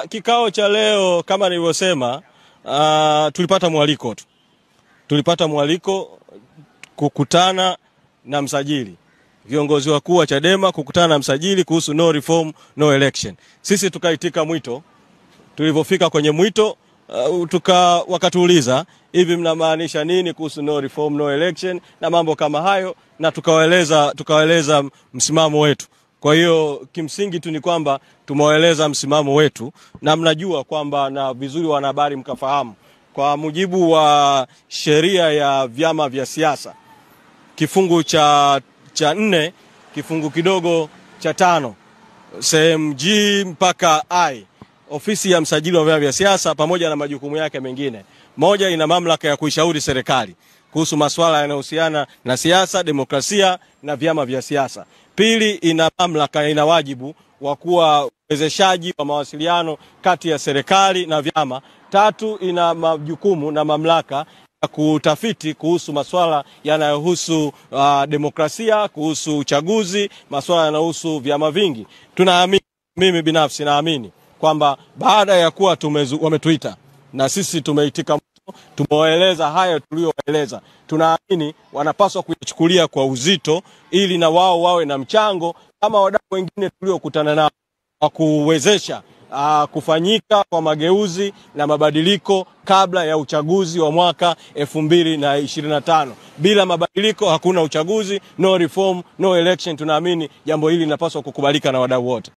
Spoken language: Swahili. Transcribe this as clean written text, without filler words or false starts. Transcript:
Kikao cha leo kama nilivyosema, tulipata mwaliko tu. Tulipata mwaliko kukutana na msajili. Viongozi wakuu wa Chadema kukutana na msajili kuhusu no reform no election. Sisi tukaitika mwito. Tulivyofika kwenye mwito, wakatuuliza hivi mnamaanisha nini kuhusu no reform no election na mambo kama hayo, na tukawaeleza msimamo wetu. Kwa hiyo kimsingi tu ni kwamba tumewaeleza msimamo wetu, na mnajua kwamba na vizuri wanahabari mkafahamu, kwa mujibu wa sheria ya vyama vya siasa kifungu cha 4 kifungu kidogo cha 5 sehemu G mpaka I, ofisi ya msajili wa vyama vya siasa pamoja na majukumu yake mengine, moja, ina mamlaka ya kuishauri serikali kuhusu masuala yanayohusiana na siasa, demokrasia na vyama vya siasa. Pili, ina mamlaka, ina wajibu wa kuwa uwezeshaji wa mawasiliano kati ya serikali na vyama. Tatu, ina majukumu na mamlaka ya kutafiti kuhusu masuala yanayohusu demokrasia, kuhusu uchaguzi, masuala yanayohusu vyama vingi. Tunaamini, mimi binafsi naamini kwamba baada ya kuwa wametuita na sisi tumeitika, tumewaeleza haya tuliowaeleza, tunaamini wanapaswa kuchukulia kwa uzito ili na wao wawe na mchango kama wadau wengine tuliokutana nao wa kuwezesha kufanyika kwa mageuzi na mabadiliko kabla ya uchaguzi wa mwaka 2025. Bila mabadiliko hakuna uchaguzi, no reform no election. Tunaamini jambo hili linapaswa kukubalika na wadau wote.